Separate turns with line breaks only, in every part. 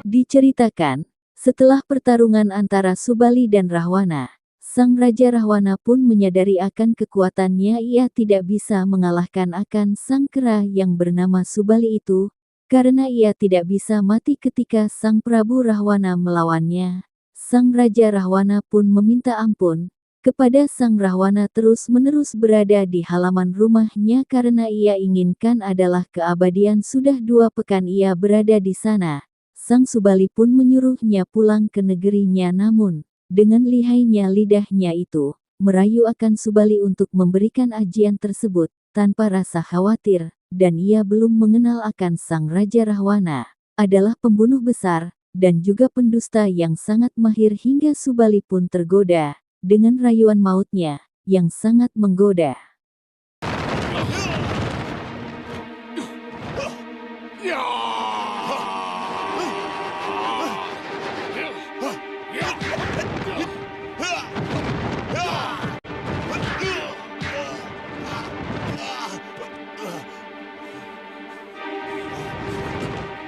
Diceritakan, setelah pertarungan antara Subali dan Rahwana, Sang Raja Rahwana pun menyadari akan kekuatannya. Ia tidak bisa mengalahkan akan sang kera yang bernama Subali itu, karena ia tidak bisa mati ketika Sang Prabu Rahwana melawannya. Sang Raja Rahwana pun meminta ampun kepada Sang Rahwana terus-menerus berada di halaman rumahnya karena ia inginkan adalah keabadian. Sudah 2 pekan ia berada di sana. Sang Subali pun menyuruhnya pulang ke negerinya, namun dengan lihainya lidahnya itu merayu akan Subali untuk memberikan ajian tersebut tanpa rasa khawatir, dan ia belum mengenal akan Sang Raja Rahwana adalah pembunuh besar dan juga pendusta yang sangat mahir hingga Subali pun tergoda dengan rayuan mautnya yang sangat menggoda.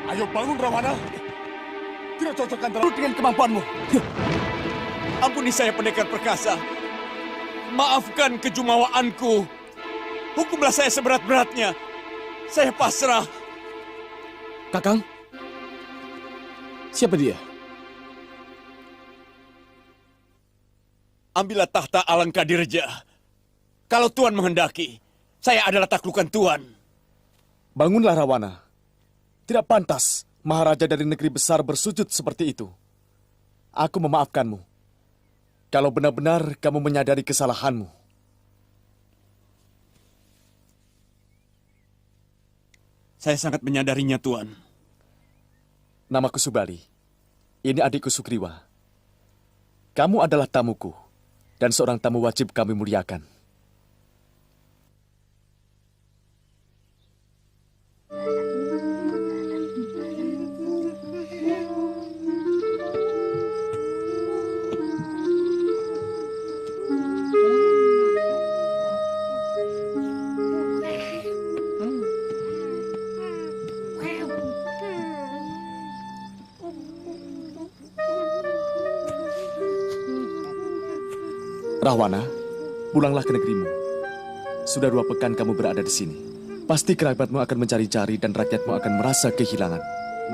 Ayo bangun, Rahwana. Tidak cocok antara dengan kemampuanmu.
Ampuni saya, pendekar perkasa. Maafkan kejumawaanku. Hukumlah saya seberat-beratnya. Saya pasrah.
Kakang, siapa dia?
Ambillah tahta Alangkadirja. Kalau Tuan menghendaki, saya adalah taklukan Tuan.
Bangunlah, Rahwana. Tidak pantas Maharaja dari negeri besar bersujud seperti itu. Aku memaafkanmu. Kalau benar-benar kamu menyadari kesalahanmu.
Saya sangat menyadarinya, Tuan.
Namaku Subali. Ini adikku Sugriwa. Kamu adalah tamuku, dan seorang tamu wajib kami muliakan. Rahwana, pulanglah ke negerimu. Sudah 2 pekan kamu berada di sini. Pasti kerabatmu akan mencari-cari dan rakyatmu akan merasa kehilangan.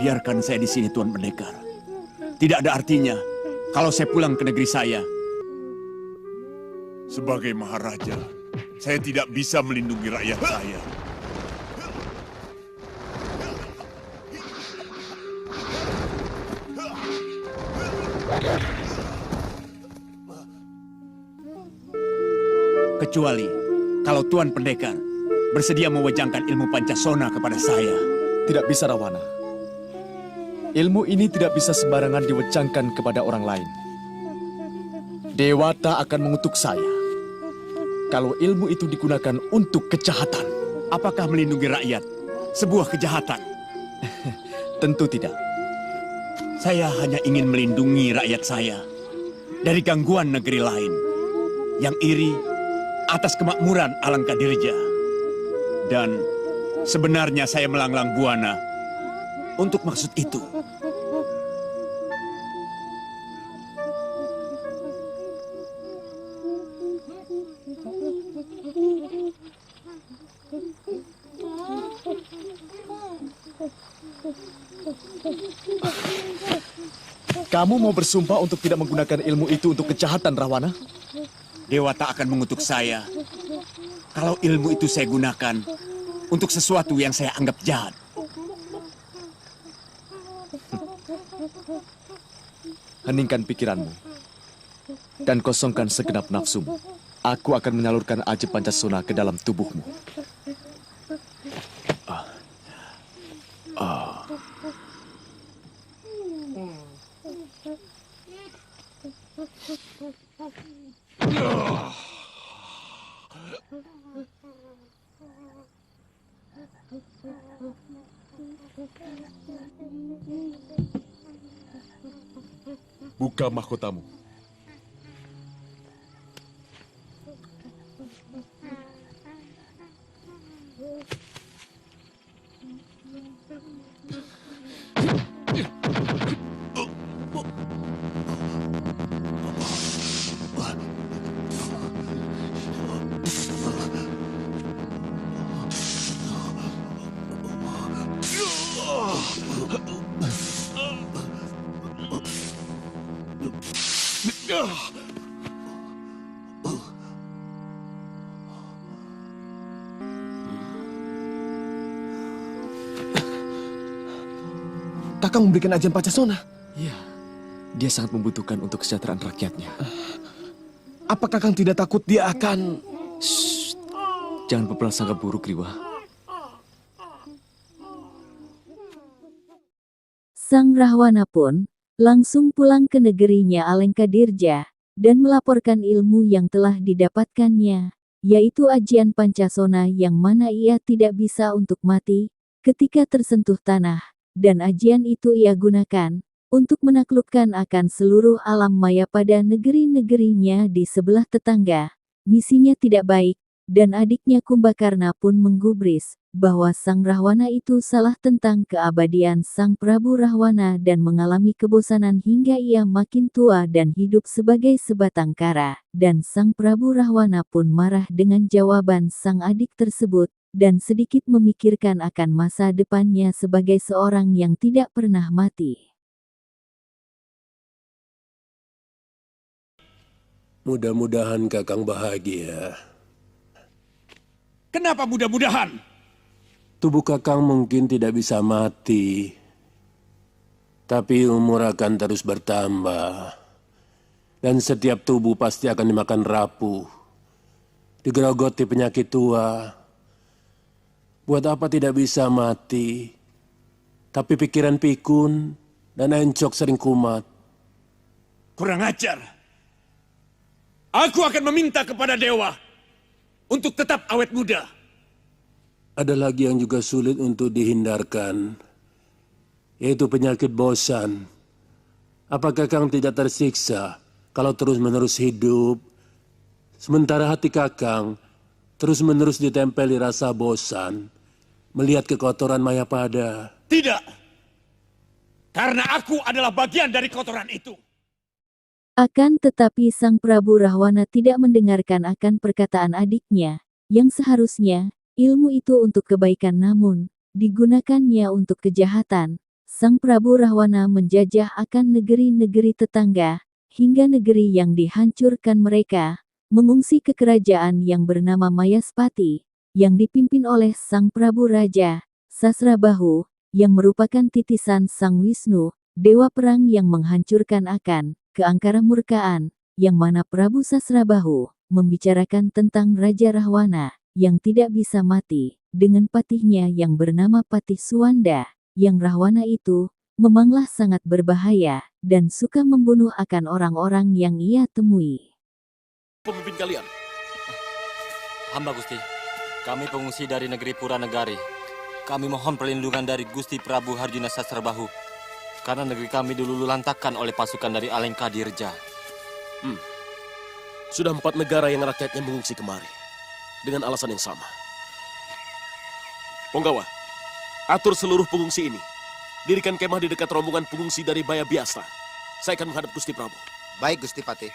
Biarkan saya di sini, Tuan Pendekar. Tidak ada artinya kalau saya pulang ke negeri saya.
Sebagai Maharaja, saya tidak bisa melindungi rakyat saya.
Kecuali kalau Tuan Pendekar bersedia mewajangkan ilmu Pancasona kepada saya.
Tidak bisa, Rahwana. Ilmu ini tidak bisa sembarangan diwejangkan kepada orang lain. Dewata akan mengutuk saya kalau ilmu itu digunakan untuk kejahatan.
Apakah melindungi rakyat sebuah kejahatan?
Tentu tidak.
Saya hanya ingin melindungi rakyat saya dari gangguan negeri lain yang iri atas kemakmuran Alangkadirja. Dan sebenarnya saya melanglang buana untuk maksud itu.
Kamu mau bersumpah untuk tidak menggunakan ilmu itu untuk kejahatan, Rahwana?
Dewata akan mengutuk saya kalau ilmu itu saya gunakan untuk sesuatu yang saya anggap jahat.
Heningkan pikiranmu dan kosongkan segenap nafsumu. Aku akan menyalurkan aji Pancasona ke dalam tubuhmu. Buka mahkotamu.
Kakang memberikan ajian Pancasona.
Iya, dia sangat membutuhkan untuk kesejahteraan rakyatnya.
Apa Kakang tidak takut dia akan...
Shh, jangan berprasangka buruk, Riwa.
Sang Rahwana pun langsung pulang ke negerinya Alengkadirja dan melaporkan ilmu yang telah didapatkannya, yaitu ajian Pancasona yang mana ia tidak bisa untuk mati ketika tersentuh tanah, dan ajian itu ia gunakan untuk menaklukkan akan seluruh alam maya pada negeri-negerinya di sebelah tetangga. Misinya tidak baik, dan adiknya Kumbakarna pun menggubris bahwa Sang Rahwana itu salah tentang keabadian Sang Prabu Rahwana dan mengalami kebosanan hingga ia makin tua dan hidup sebagai sebatang kara. Dan Sang Prabu Rahwana pun marah dengan jawaban sang adik tersebut, dan sedikit memikirkan akan masa depannya sebagai seorang yang tidak pernah mati.
Mudah-mudahan Kakang bahagia.
Kenapa mudah-mudahan?
Tubuh Kakang mungkin tidak bisa mati, tapi umur akan terus bertambah. Dan setiap tubuh pasti akan dimakan rapuh, digerogoti penyakit tua. Buat apa tidak bisa mati, tapi pikiran pikun dan encok sering kumat.
Kurang ajar. Aku akan meminta kepada dewa untuk tetap awet muda.
Ada lagi yang juga sulit untuk dihindarkan, yaitu penyakit bosan. Apakah Kakang tidak tersiksa kalau terus-menerus hidup, sementara hati Kakang terus-menerus ditempeli rasa bosan, melihat kekotoran Mayapada?
Tidak. Karena aku adalah bagian dari kotoran itu.
Akan tetapi Sang Prabu Rahwana tidak mendengarkan akan perkataan adiknya, yang seharusnya ilmu itu untuk kebaikan namun digunakannya untuk kejahatan. Sang Prabu Rahwana menjajah akan negeri-negeri tetangga, hingga negeri yang dihancurkan mereka, mengungsi ke kerajaan yang bernama Mayaspati, yang dipimpin oleh Sang Prabu Raja Sasrabahu, yang merupakan titisan Sang Wisnu, dewa perang yang menghancurkan akan keangkara murkaan, yang mana Prabu Sasrabahu membicarakan tentang Raja Rahwana yang tidak bisa mati, dengan patihnya yang bernama Patih Suwanda, yang Rahwana itu memanglah sangat berbahaya, dan suka membunuh akan orang-orang yang ia temui.
Pemimpin kalian? Hamba Gusti, kami pengungsi dari negeri Puranegari. Kami mohon perlindungan dari Gusti Prabu Harjuna Sasrabahu, karena negeri kami dulu lantakan oleh pasukan dari Alengkadirja.
Sudah 4 negara yang rakyatnya mengungsi kemari dengan alasan yang sama. Ponggawa, atur seluruh pengungsi ini. Dirikan kemah di dekat rombongan pengungsi dari Baya Biasta. Saya akan menghadap Gusti Prabu.
Baik, Gusti Patih.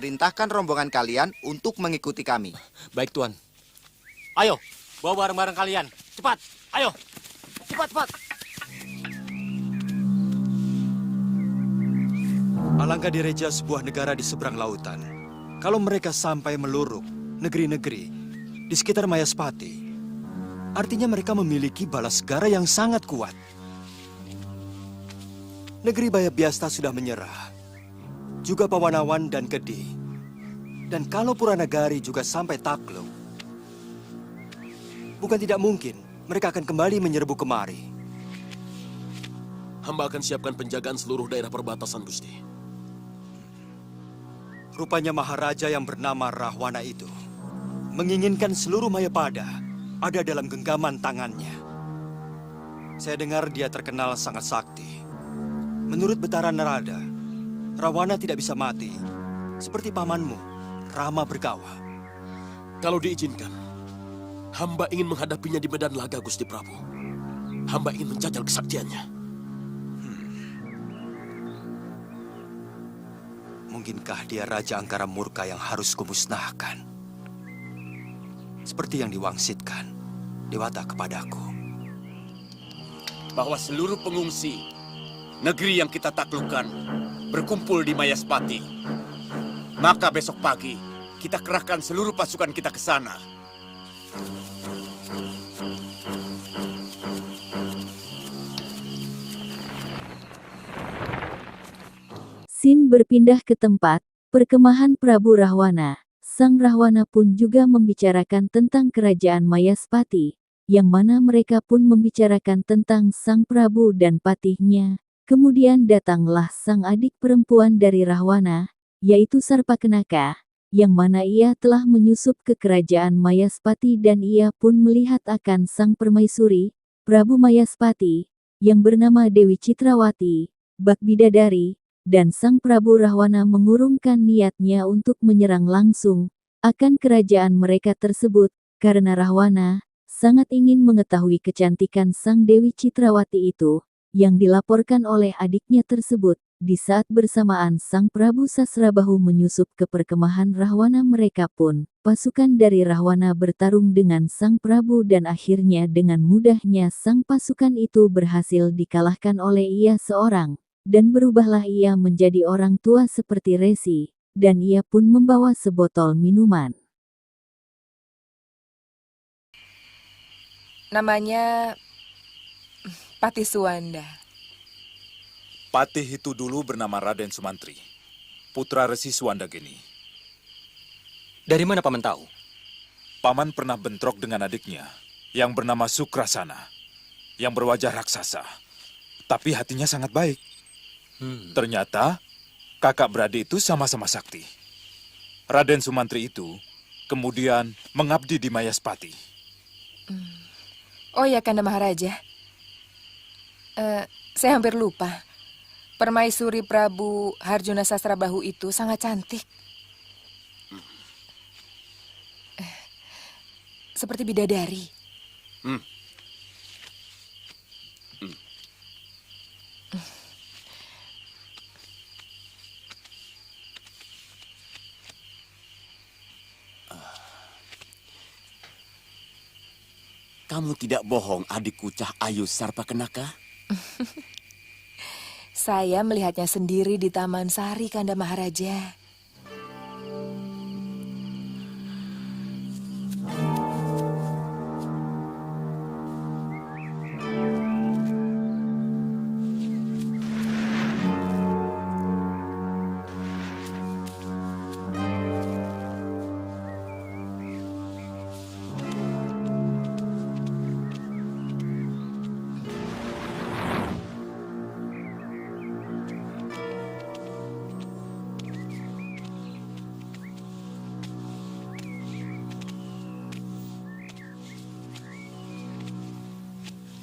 Perintahkan rombongan kalian untuk mengikuti kami.
Baik, Tuan. Ayo, bawa barang-barang kalian. Cepat, ayo. Cepat.
Alengkadirja sebuah negara di seberang lautan. Kalau mereka sampai meluruk negeri-negeri di sekitar Mayaspati, artinya mereka memiliki balasgara yang sangat kuat. Negeri Baya Biasta sudah menyerah, juga Pawanawan dan Kedih. Dan kalau Puranagari juga sampai takluk, bukan tidak mungkin mereka akan kembali menyerbu kemari.
Hamba akan siapkan penjagaan seluruh daerah perbatasan, Gusti.
Rupanya Maharaja yang bernama Rahwana itu menginginkan seluruh Mayapada ada dalam genggaman tangannya. Saya dengar dia terkenal sangat sakti. Menurut Betara Narada, Rahwana tidak bisa mati, seperti pamanmu, Rama Bergawa.
Kalau diizinkan, hamba ingin menghadapinya di medan laga, Gusti Prabu. Hamba ingin menjajal kesaktiannya.
Mungkinkah dia Raja Angkara Murka yang harus kumusnahkan? Seperti yang diwangsitkan Dewata kepadaku.
Bahwa seluruh pengungsi negeri yang kita taklukkan berkumpul di Mayaspati. Maka besok pagi kita kerahkan seluruh pasukan kita ke sana.
Sin berpindah ke tempat perkemahan Prabu Rahwana. Sang Rahwana pun juga membicarakan tentang kerajaan Mayaspati, yang mana mereka pun membicarakan tentang sang Prabu dan patihnya. Kemudian datanglah sang adik perempuan dari Rahwana, yaitu Sarpakenaka, yang mana ia telah menyusup ke kerajaan Mayaspati dan ia pun melihat akan sang permaisuri, Prabu Mayaspati, yang bernama Dewi Citrawati, Bak Bidadari, dan sang Prabu Rahwana mengurungkan niatnya untuk menyerang langsung akan kerajaan mereka tersebut, karena Rahwana sangat ingin mengetahui kecantikan sang Dewi Citrawati itu, yang dilaporkan oleh adiknya tersebut. Di saat bersamaan sang Prabu Sasrabahu menyusup ke perkemahan Rahwana, mereka pun, pasukan dari Rahwana bertarung dengan sang Prabu dan akhirnya dengan mudahnya sang pasukan itu berhasil dikalahkan oleh ia seorang. Dan berubahlah ia menjadi orang tua seperti Resi, dan ia pun membawa sebotol minuman.
Namanya Patih Suwanda.
Patih itu dulu bernama Raden Sumantri, putra Resi Suwandageni.
Dari mana Paman tahu?
Paman pernah bentrok dengan adiknya, yang bernama Sukrasana, yang berwajah raksasa, tapi hatinya sangat baik. Ternyata kakak beradik itu sama-sama sakti. Raden Sumantri itu kemudian mengabdi di Mayaspati.
Oh ya, Kanda Maharaja. Saya hampir lupa. Permaisuri Prabu Harjuna Sasrabahu itu sangat cantik. Seperti bidadari.
Kamu tidak bohong, adikku Cah Ayu Sarpakenaka?
Saya melihatnya sendiri di Taman Sari, Kanda Maharaja.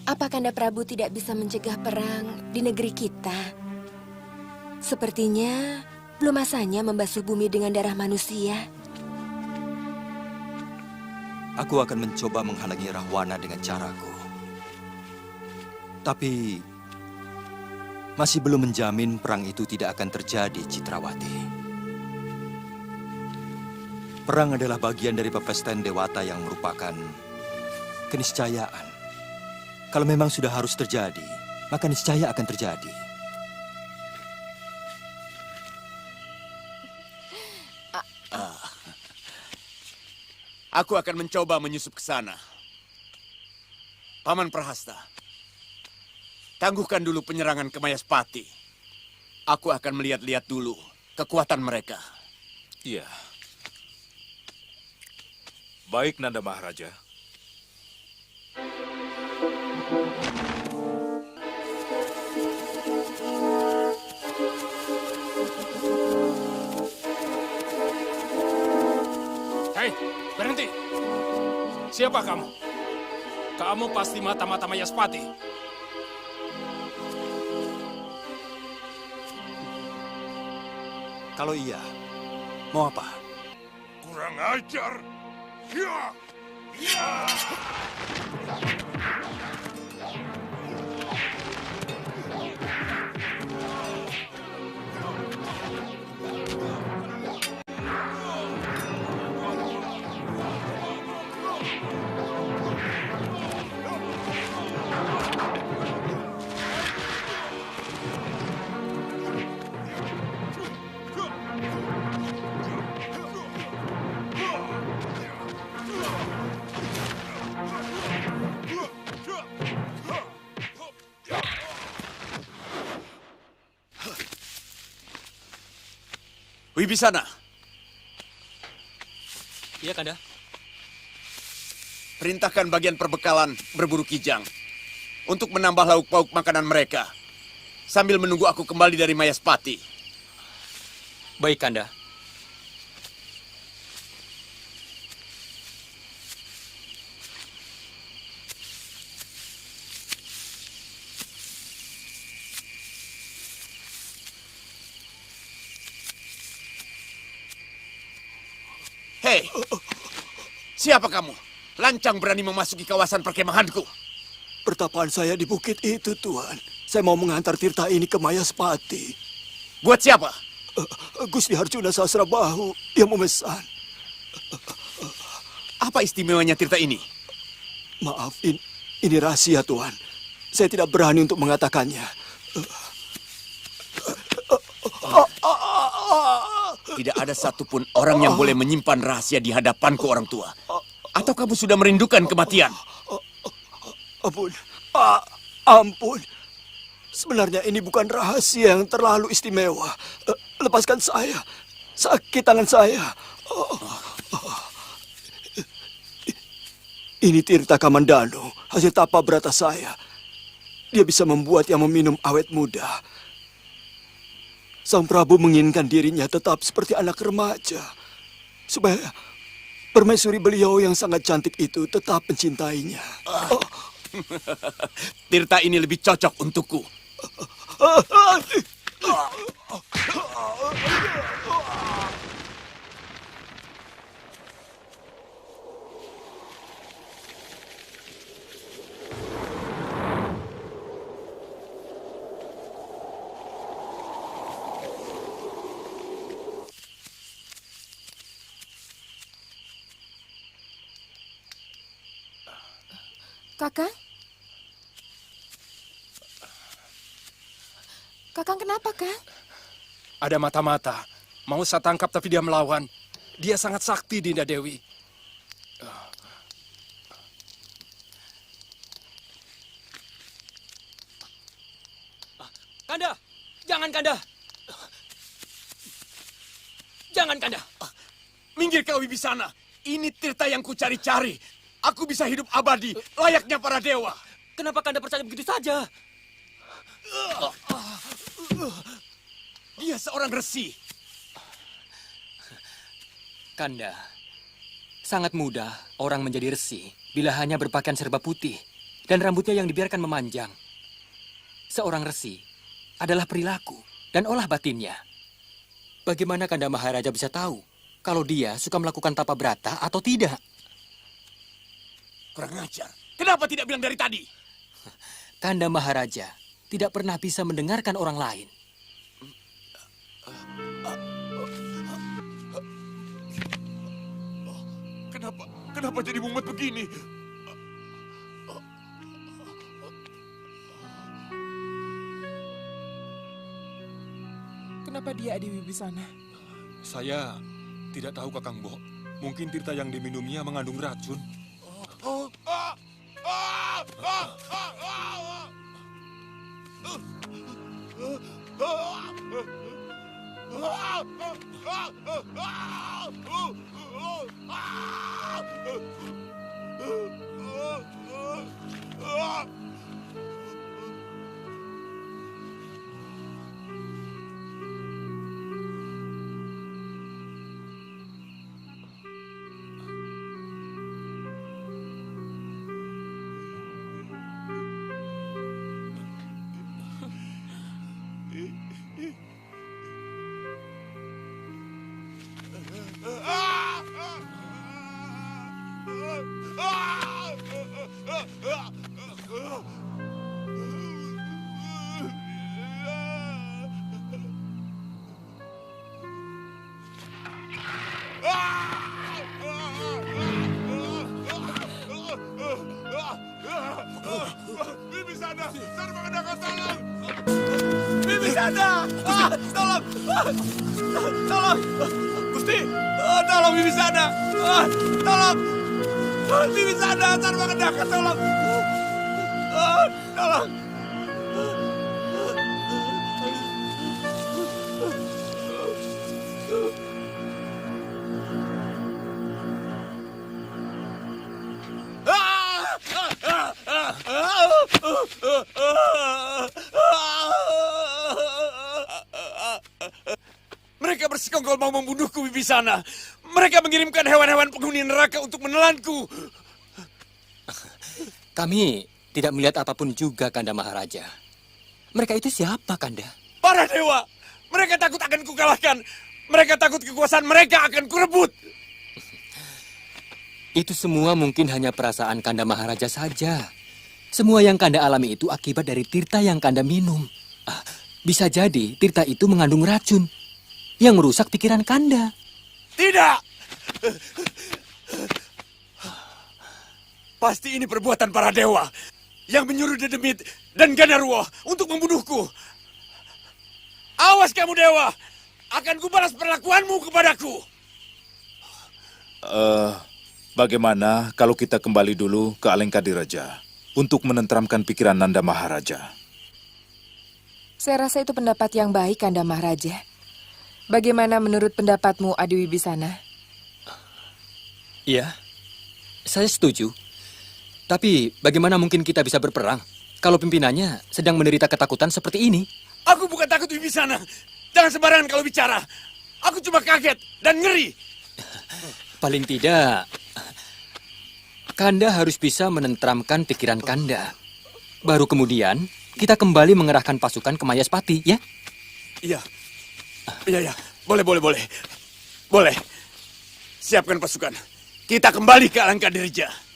Apa Kanda Prabu tidak bisa mencegah perang di negeri kita? Sepertinya belum masanya membasuh bumi dengan darah manusia.
Aku akan mencoba menghalangi Rahwana dengan caraku. Tapi masih belum menjamin perang itu tidak akan terjadi, Citrawati. Perang adalah bagian dari pepestren dewata yang merupakan keniscayaan. Kalau memang sudah harus terjadi, maka niscaya akan terjadi.
Aku akan mencoba menyusup ke sana. Paman Prahasta, tangguhkan dulu penyerangan ke Mayaspati. Aku akan melihat-lihat dulu kekuatan mereka.
Iya. Baik, Nanda Maharaja.
Hei, berhenti. Siapa kamu? Kamu pasti mata-mata Mayaspati.
Kalau iya, mau apa?
Kurang ajar. Ya! Ya!
Wibisana.
Iya, Kanda.
Perintahkan bagian perbekalan berburu kijang untuk menambah lauk pauk makanan mereka sambil menunggu aku kembali dari Mayaspati.
Baik, Kanda.
Hei, siapa kamu? Lancang berani memasuki kawasan perkemahanku.
Pertapaan saya di bukit itu, Tuan. Saya mau mengantar Tirta ini ke Mayaspati.
Buat siapa?
Gusti Harjuna Sasrabahu. Dia memesan.
Apa istimewanya Tirta ini?
Maaf, ini rahasia, Tuan. Saya tidak berani untuk mengatakannya.
Tidak ada satupun orang yang boleh menyimpan rahasia di hadapanku, orang tua. Atau kamu sudah merindukan kematian?
Ampun. Sebenarnya ini bukan rahasia yang terlalu istimewa. Lepaskan saya. Sakit tangan saya. Ini Tirta Kamandano, hasil tapa berata saya. Dia bisa membuat yang meminum awet muda. Sang Prabu menginginkan dirinya tetap seperti anak remaja. Supaya permaisuri beliau yang sangat cantik itu tetap mencintainya.
Tirta ini lebih cocok untukku.
Kakang? Kakang kenapa, Kang?
Ada mata-mata. Mau saya tangkap tapi dia melawan. Dia sangat sakti, Dinda Dewi.
Kanda! Jangan, Kanda! Jangan, Kanda!
Minggir kau, Wibisana. Ini Tirta yang kucari-cari. Aku bisa hidup abadi, layaknya para dewa.
Kenapa Kanda percaya begitu saja?
Dia seorang resi.
Kanda, sangat mudah orang menjadi resi bila hanya berpakaian serba putih dan rambutnya yang dibiarkan memanjang. Seorang resi adalah perilaku dan olah batinnya. Bagaimana Kanda Maharaja bisa tahu kalau dia suka melakukan tapa brata atau tidak?
Kurang ajar. Kenapa tidak bilang dari tadi?
Kanda Maharaja tidak pernah bisa mendengarkan orang lain.
Kenapa jadi mumet begini?
Kenapa dia di Wibisana?
Saya tidak tahu, Kakang Bo. Mungkin Tirta yang diminumnya mengandung racun.
Wibisana! Tolong! Tolong! Gusti! Tolong Wibisana! Tolong! Wibisana! Sarwa Kedaka! Tolong! Tolong! Mereka bersekongkol mau membunuhku, Wibisana. Mereka mengirimkan hewan-hewan penghuni neraka untuk menelanku.
Kami tidak melihat apapun juga, Kanda Maharaja. Mereka itu siapa, Kanda?
Para dewa. Mereka takut akan kukalahkan. Mereka takut kekuasaan mereka akan kurebut.
Itu semua mungkin hanya perasaan Kanda Maharaja saja. Semua yang Kanda alami itu akibat dari tirta yang Kanda minum. Bisa jadi tirta itu mengandung racun yang merusak pikiran Kanda.
Tidak! Pasti ini perbuatan para dewa yang menyuruh Dedemit dan Gandarwo untuk membunuhku. Awas kamu dewa, akan kubalas perlakuanmu kepadaku.
Bagaimana kalau kita kembali dulu ke Alengkadiraja untuk menenteramkan pikiran Nanda Maharaja?
Saya rasa itu pendapat yang baik, Kanda Maharaja. Bagaimana menurut pendapatmu, Adi Wibisana?
Iya, saya setuju. Tapi bagaimana mungkin kita bisa berperang kalau pimpinannya sedang menderita ketakutan seperti ini?
Aku bukan takut Wibisana. Jangan sembarangan kalau bicara. Aku cuma kaget dan ngeri.
Paling tidak, Kanda harus bisa menenteramkan pikiran Kanda. Baru kemudian kita kembali mengerahkan pasukan ke Mayaspati, ya?
Iya. Iya. Boleh. Boleh. Siapkan pasukan. Kita kembali ke Alengkadirija.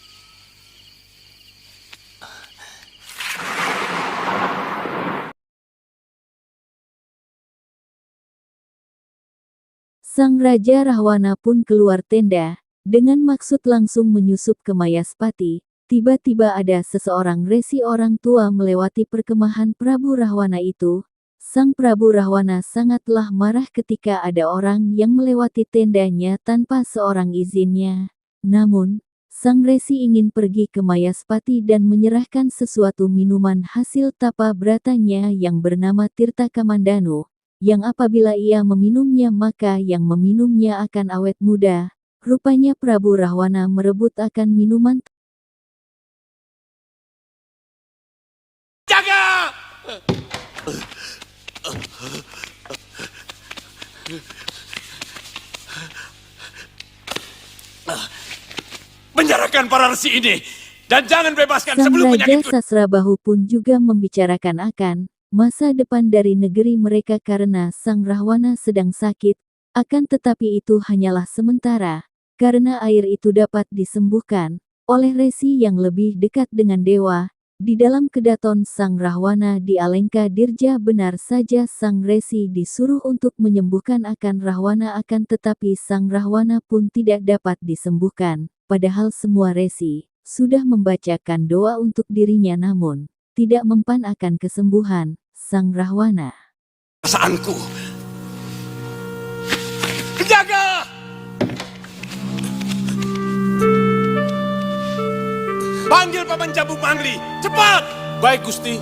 Sang Raja Rahwana pun keluar tenda, dengan maksud langsung menyusup ke Mayaspati. Tiba-tiba ada seseorang resi orang tua melewati perkemahan Prabu Rahwana itu. Sang Prabu Rahwana sangatlah marah ketika ada orang yang melewati tendanya tanpa seorang izinnya. Namun, sang resi ingin pergi ke Mayaspati dan menyerahkan sesuatu minuman hasil tapa bratanya yang bernama Tirta Kamandanu, yang apabila ia meminumnya maka yang meminumnya akan awet muda. Rupanya Prabu Rahwana merebut akan minuman.
Jaga! Penjarakan para resi ini dan jangan bebaskan
Sang
sebelum
Raja
penyakitku.
Sasrabahu pun juga membicarakan akan masa depan dari negeri mereka karena Sang Rahwana sedang sakit. Akan tetapi itu hanyalah sementara, karena air itu dapat disembuhkan oleh resi yang lebih dekat dengan dewa. Di dalam kedaton Sang Rahwana di Alengkadirja benar saja Sang Resi disuruh untuk menyembuhkan akan Rahwana akan tetapi Sang Rahwana pun tidak dapat disembuhkan. Padahal semua resi sudah membacakan doa untuk dirinya namun tidak mempan akan kesembuhan Sang Rahwana.
Perasaanku. Penjaga! Panggil Paman Jambu Mangli, cepat!
Baik, Gusti.